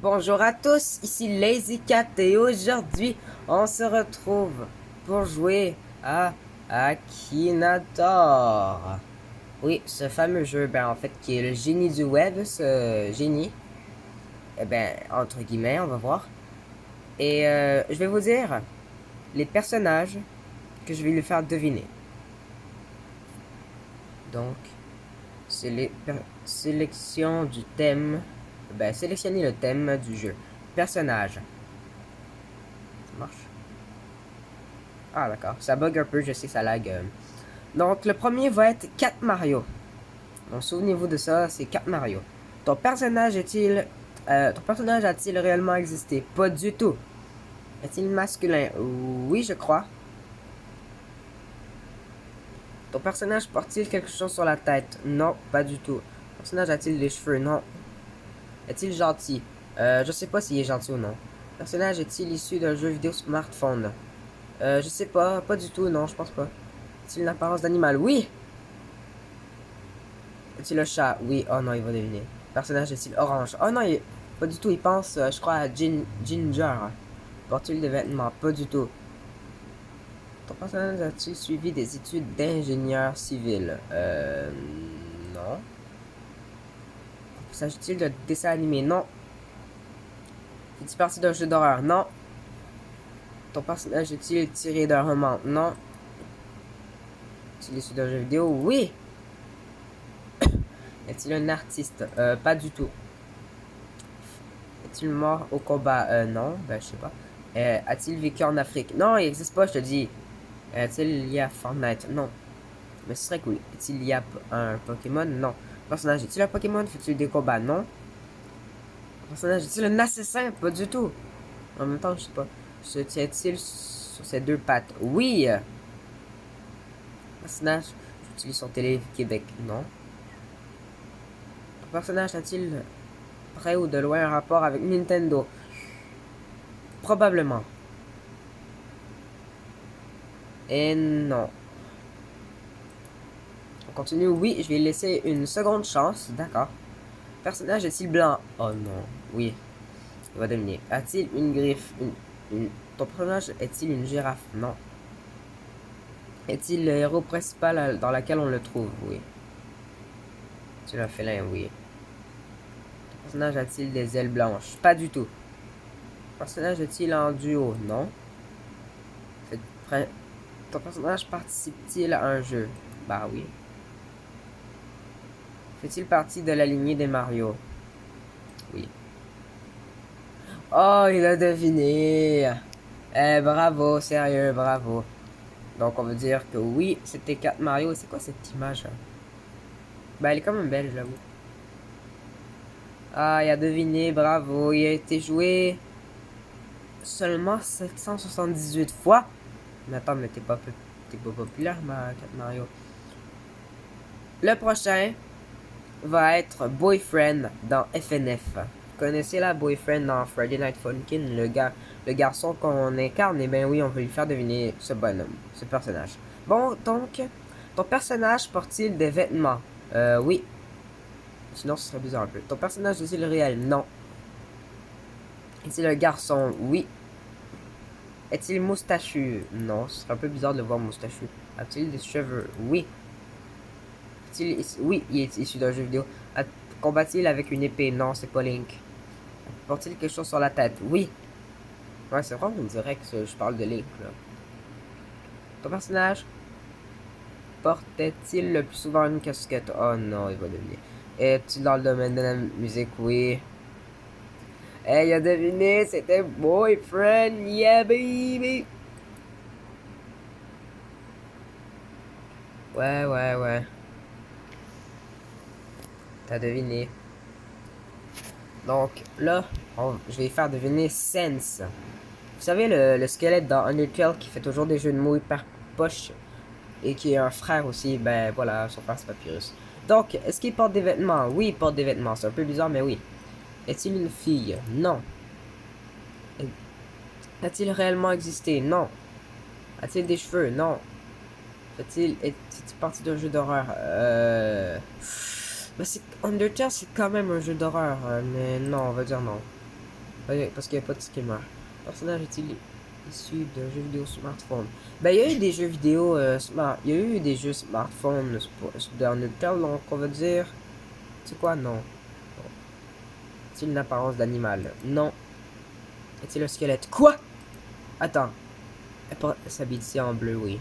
Bonjour à tous, ici Lazy Cat et aujourd'hui on se retrouve pour jouer à Akinator. Oui, ce fameux jeu, en fait, qui est le génie du web, ce génie. Entre guillemets, on va voir. Et je vais vous dire les personnages que je vais lui faire deviner. Donc, c'est les sélection du thème. Sélectionnez le thème du jeu. Personnage. Ça marche? Ah, d'accord. Ça bug un peu, je sais, ça lag. Donc, le premier va être 4 Mario. Donc, souvenez-vous de ça, c'est 4 Mario. Ton personnage est-il. Ton personnage a-t-il réellement existé? Pas du tout. Est-il masculin? Oui, je crois. Ton personnage porte-t-il quelque chose sur la tête? Non, pas du tout. Ton personnage a-t-il des cheveux? Non. Est-il gentil? Je sais pas s'il est gentil ou non. Ton personnage est-il issu d'un jeu vidéo smartphone? Je sais pas, pas du tout, non, je pense pas. Est-il une apparence d'animal? Oui! Est-il le chat? Oui. Oh non, il va deviner. Personnage est-il orange? Oh non, pas du tout. Il pense, je crois, à Ginger. Porte-t-il des vêtements? Pas du tout. Ton personnage a-t-il suivi des études d'ingénieur civil? Non. S'agit-il de dessin animé? Non. Fait-il partie d'un jeu d'horreur? Non. Ton personnage est-il tiré d'un roman? Non. Est-il issu d'un jeu vidéo? Oui. Est-il un artiste? Pas du tout. Est-il mort au combat? Non. Je sais pas. A-t-il vécu en Afrique? Non, il existe pas, je te dis. Est-il lié à Fortnite? Non. Mais ce serait cool. Est-il lié à un Pokémon? Non. Personnage, est-il un Pokémon? Fait-il des combats? Non. Personnage, est-il un assassin? Pas du tout. En même temps, je sais pas. Se tient-il sur ses deux pattes? Oui. Personnage, utilise son télé Québec? Non. Personnage a-t-il près ou de loin un rapport avec Nintendo? Probablement. Et non. On continue. Oui, je vais laisser une seconde chance. D'accord. Personnage est-il blanc? Oh non. Oui. Il va deviner. A-t-il une griffe? Ton personnage est-il une girafe? Non. Est-il le héros principal dans laquelle on le trouve? Oui. Est-il un félin? Oui. Ton personnage a-t-il des ailes blanches? Pas du tout. Ton personnage est-il en duo? Non. Ton personnage participe-t-il à un jeu? Bah oui. Fait-il partie de la lignée des Mario? Oui. Oh, il a deviné! Bravo, sérieux, bravo. Donc, on veut dire que oui, c'était 4 Mario. C'est quoi cette image? Elle est quand même belle, j'avoue. Ah, il a deviné, bravo. Il a été joué seulement 778 fois. Mais attends, mais t'es pas populaire, 4 Mario. Le prochain va être Boyfriend dans FNF. Vous connaissez la Boyfriend dans Friday Night Funkin', le garçon qu'on incarne? Eh bien oui, on veut lui faire deviner ce bonhomme, ce personnage. Bon, donc, ton personnage porte-t-il des vêtements? Oui. Sinon, ce serait bizarre un peu. Ton personnage est-il réel? Non. Est-il un garçon? Oui. Est-il moustachu? Non, ce serait un peu bizarre de le voir moustachu. A-t-il des cheveux? Oui. Oui, il est issu d'un jeu vidéo. Combat-il avec une épée? Non, c'est pas Link. Porte-t-il quelque chose sur la tête? Oui. Ouais, c'est vrai, on dirait que je parle de Link, là. Ton personnage portait-il le plus souvent une casquette? Oh non, il va devenir. Es-tu dans le domaine de la musique? Oui. Hey, il a deviné, c'était Boyfriend, yeah baby! Ouais, ouais, ouais. T'as deviné. Donc là, je vais faire deviner Sense. Vous savez, le squelette dans Undertale qui fait toujours des jeux de mots hyper poche et qui est un frère aussi, ben voilà, son frère c'est Papyrus. Donc, est-ce qu'il porte des vêtements? Oui, il porte des vêtements. C'est un peu bizarre, mais oui. Est-il une fille? Non. A-t-il réellement existé? Non. A-t-il des cheveux? Non. Est-il parti d'un jeu d'horreur? Undertale, c'est quand même un jeu d'horreur, mais non, on va dire non. Ouais, parce qu'il n'y a pas de skimmer. Personnage est-il issu d'un jeu vidéo smartphone? Ben, il y a eu des jeux vidéo smart. Il y a eu des jeux smartphone dans le tel, donc on va dire. C'est quoi? Non. Est-il une apparence d'animal? Non. Est-il un squelette? Quoi? Attends. Elle s'habille ici en bleu, oui.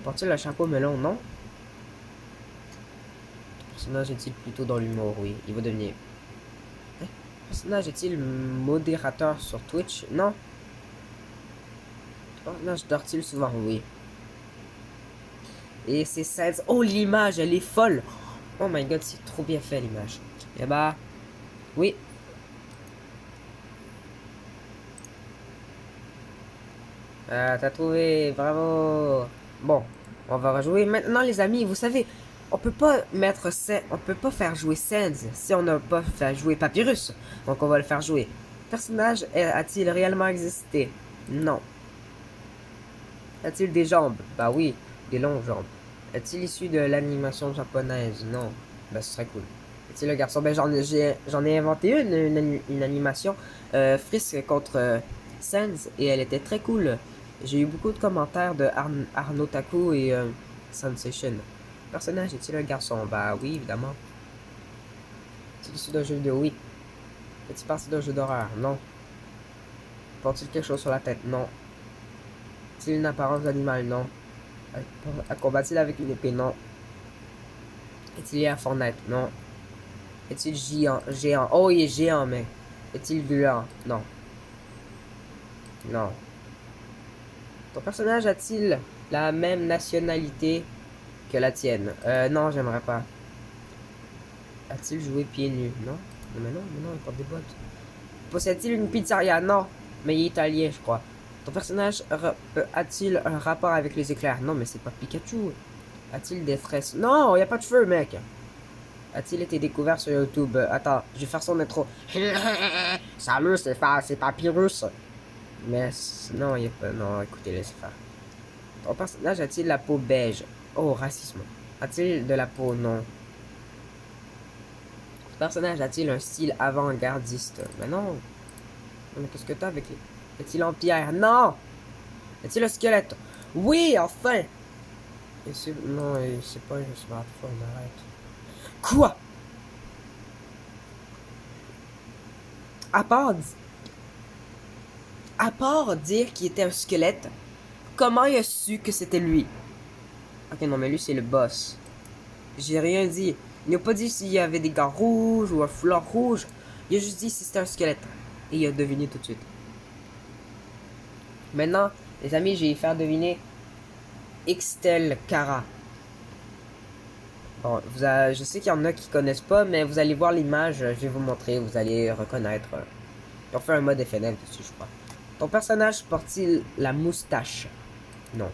Porte-t-il un chapeau melon? Non. Le personnage est-il plutôt dans l'humour? Oui. Il va devenir. Le personnage est-il modérateur sur Twitch? Non. Le personnage dort-il souvent? Oui. Et c'est 16. Oh, l'image, elle est folle. Oh my god, c'est trop bien fait l'image. Et bah, oui. Ah, t'as trouvé, bravo. Bon, on va rejouer. Maintenant, les amis, vous savez, on peut pas faire jouer Sans si on n'a pas fait jouer Papyrus. Donc, on va le faire jouer. Personnage a-t-il réellement existé? Non. A-t-il des jambes? Bah oui, des longues jambes. Est-il issu de l'animation japonaise? Non. Bah, ce serait cool. Est-il le garçon? Ben, j'en ai inventé une animation Frisk contre Sans et elle était très cool. J'ai eu beaucoup de commentaires de Arnaud Taku et Sensation. Personnage est-il un garçon? Bah oui, évidemment. Est-il issu d'un jeu vidéo? Oui. Est-il parti d'un jeu d'horreur? Non. Porte-t-il quelque chose sur la tête? Non. Est-il une apparence d'animal? Non. Combat-il avec une épée? Non. Est-il lié à Fortnite? Non. Est-il géant? Géant. Oh, il est géant, mais. Est-il gluant? Non. Non. Ton personnage a-t-il la même nationalité que la tienne? Non, j'aimerais pas. A-t-il joué pieds nus? Non. Mais non, il porte des bottes. Possède-t-il une pizzeria? Non. Mais il est italien, je crois. Ton personnage a-t-il un rapport avec les éclairs? Non, mais c'est pas Pikachu. A-t-il des tresses? Non, il n'y a pas de feu, mec. A-t-il été découvert sur YouTube? Attends, je vais faire son intro. Salut, c'est Papyrus. Mais non, il a pas. Non, écoutez, laissez faire. Ton personnage a-t-il la peau beige? Oh, racisme. A-t-il de la peau? Non. Ton personnage a-t-il un style avant-gardiste? Mais non. Mais qu'est-ce que t'as avec les. Est-il en pierre? Non! Est-il un squelette? Oui, enfin! Non, c'est pas un smartphone, arrête. Quoi? À part, à part dire qu'il était un squelette, comment il a su que c'était lui? Ok, non, mais lui, c'est le boss. J'ai rien dit. Il n'a pas dit s'il y avait des gants rouges ou un foulard rouge. Il a juste dit si c'était un squelette. Et il a deviné tout de suite. Maintenant, les amis, je vais faire deviner Ixtel Kara. Bon, je sais qu'il y en a qui connaissent pas, mais vous allez voir l'image, je vais vous montrer, vous allez reconnaître. Ils ont fait un mode FNF dessus, je crois. Ton personnage porte-t-il la moustache? Non.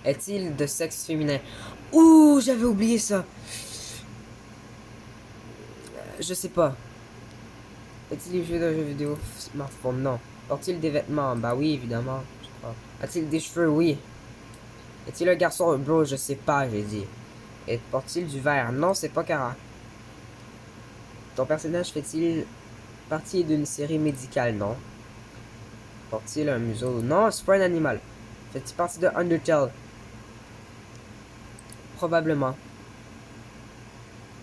Est-il de sexe féminin? Ouh, j'avais oublié ça. Je sais pas. Est-il joué d'un jeu vidéo smartphone? Non. Porte-t-il des vêtements? Bah oui, évidemment. Je crois. A-t-il des cheveux? Oui. Est-il un garçon? Bro, je sais pas, j'ai dit. Et porte-t-il du vert? Non, c'est pas Kara. Ton personnage fait-il partie d'une série médicale? Non. Porte-t-il un museau? Non, c'est pas un animal. Fait-il partie de Undertale? Probablement.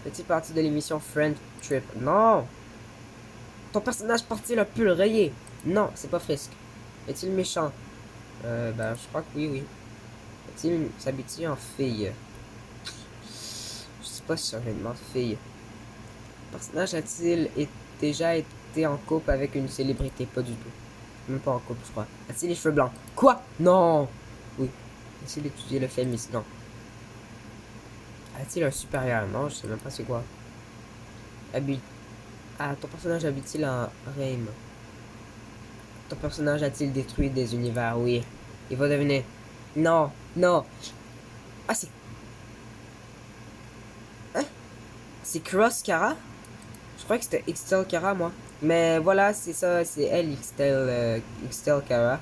Fait-il partie de l'émission Friend Trip? Non. Ton personnage porte-t-il un pull rayé? Non, c'est pas Frisk. Est-il méchant? Ben, je crois que oui, oui. Est-il s'habille en fille? Je sais pas si c'est réellement fille. Le personnage a-t-il déjà été en couple avec une célébrité? Pas du tout. Même pas en couple, je crois. A-t-il les cheveux blancs? Quoi? Non! Oui. A-t-il étudié le féminisme? Non. A-t-il un supérieur? Non, je sais même pas c'est quoi. Ah, ton personnage habite-t-il en Reim? Ton personnage a-t-il détruit des univers? Oui. Il va deviner. Non, non. Ah, c'est. Hein? C'est Cross Kara? Je crois que c'était Xtel Kara, moi. Mais voilà, c'est ça, c'est elle, Xtel Kara.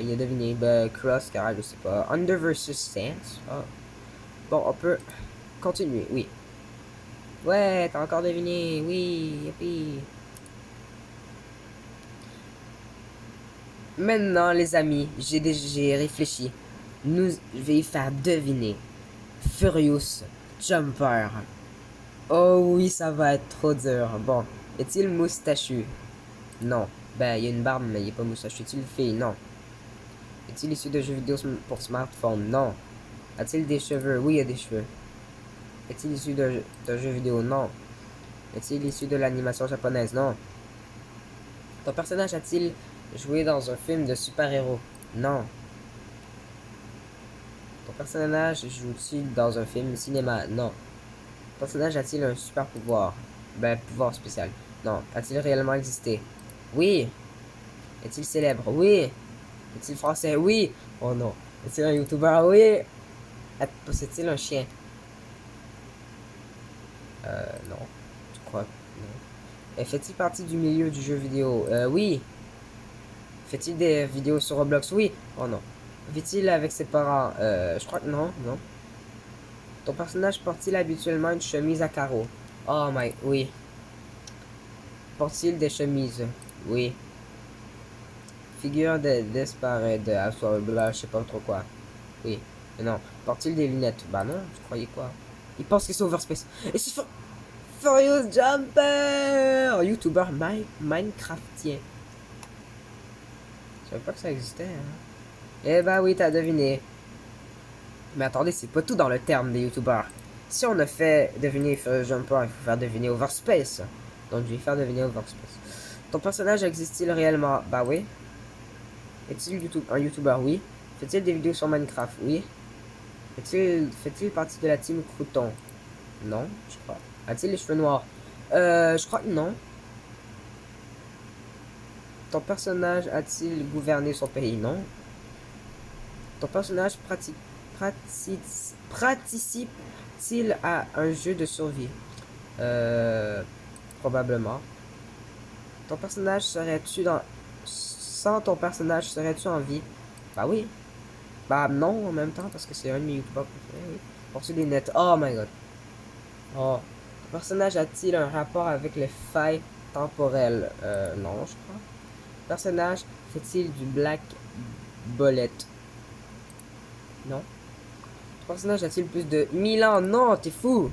Il a deviné. Ben, Cross Kara, je sais pas. Under versus Stance. Ah. Bon, on peut continuer, oui. Ouais, t'as encore deviné. Oui, youpi. Maintenant, les amis, j'ai réfléchi. Je vais y faire deviner. Furious Jumper. Oh oui, ça va être trop dur. Bon, est-il moustachu? Non. Ben, il y a une barbe, mais il est pas moustachu. Est-il fille? Non. Est-il issu de jeux vidéo pour smartphone? Non. A-t-il des cheveux? Oui, il y a des cheveux. Est-il issu d'un jeu vidéo? Non. Est-il issu de l'animation japonaise? Non. Ton personnage a-t-il joué dans un film de super-héros? Non. Ton personnage joue-t-il dans un film cinéma? Non. Ton personnage a-t-il un super pouvoir? Ben, pouvoir spécial. Non. A-t-il réellement existé? Oui. Est-il célèbre? Oui. Est-il français? Oui. Oh non. Est-il un youtubeur? Oui. Possède-t-il un chien? Non. Je crois que non. Fait-il partie du milieu du jeu vidéo? Oui. Fait-il des vidéos sur Roblox? Oui. Oh non. Vit-il avec ses parents? Je crois que non. Non. Ton personnage porte-t-il habituellement une chemise à carreaux? Oh my... Oui. Porte-t-il des chemises? Oui. Figure d'esparet de je sais pas trop quoi. Oui. Mais non. Porte-t-il des lunettes? Bah non, je croyais quoi? Il pense que c'est Overspace. Et c'est Furious Jumper! YouTuber Minecraftien. Je savais pas que ça existait, hein. Eh bah oui, t'as deviné. Mais attendez, c'est pas tout dans le terme des youtubeurs. Si on a fait deviner Furious Jumper, il faut faire deviner Overspace. Donc je vais faire deviner Overspace. Ton personnage existe-t-il réellement? Bah oui. Est-il un youtubeur? Oui. Fait-il des vidéos sur Minecraft? Oui. Fait-il partie de la team Crouton? Non, je crois. A-t-il les cheveux noirs? Je crois que non. Ton personnage a-t-il gouverné son pays? Non. Ton personnage participe-t-il à un jeu de survie? Euh, Probablement. Ton personnage serais-tu dans... Sans ton personnage, serais-tu en vie? Bah oui. Bah non en même temps parce que c'est un de mes youtubeurs préférés. Oui. Porter des lunettes. Oh my god. Oh. Ton personnage a-t-il un rapport avec les failles temporelles? Non, je crois. Personnage fait-il du Black Bullet? Non. Ton personnage a-t-il plus de 1000 ans? Non, t'es fou!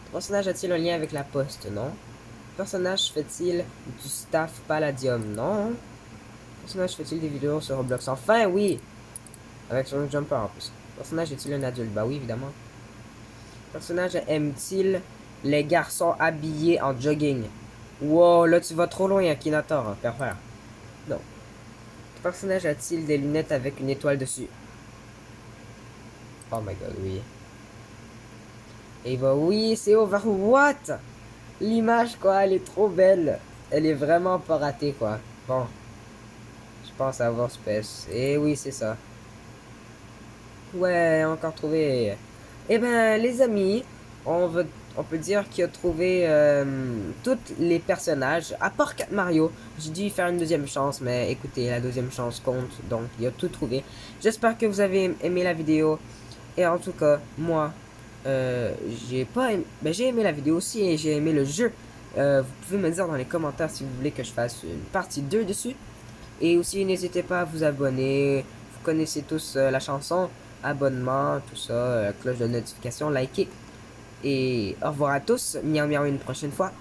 Ton personnage a-t-il un lien avec la poste? Non. Ton personnage fait-il du staff Palladium? Non. Ton personnage fait-il des vidéos sur Roblox? Enfin, oui! Avec son jumper en plus. Ton personnage est-il un adulte? Bah oui, évidemment. Ton personnage aime-t-il les garçons habillés en jogging? Wow, là tu vas trop loin, Akinator, hein, pervers. Non. Ton personnage a-t-il des lunettes avec une étoile dessus? Oh my god, oui. Et bah oui, c'est over. What? L'image, quoi, elle est trop belle. Elle est vraiment pas ratée, quoi. Bon, je pense avoir Space. Et oui, c'est ça. Ouais, encore trouvé. Eh ben, les amis, on peut dire qu'il a trouvé tous les personnages, à part 4 Mario. J'ai dû faire une deuxième chance, mais écoutez, la deuxième chance compte, donc il a tout trouvé. J'espère que vous avez aimé la vidéo. Et en tout cas, moi, j'ai pas aimé, ben, j'ai aimé la vidéo aussi et j'ai aimé le jeu. Vous pouvez me dire dans les commentaires si vous voulez que je fasse une partie 2 dessus. Et aussi, n'hésitez pas à vous abonner. Vous connaissez tous la chanson. Abonnement, tout ça, cloche de notification, likez. Et au revoir à tous. Miaou miaou une prochaine fois.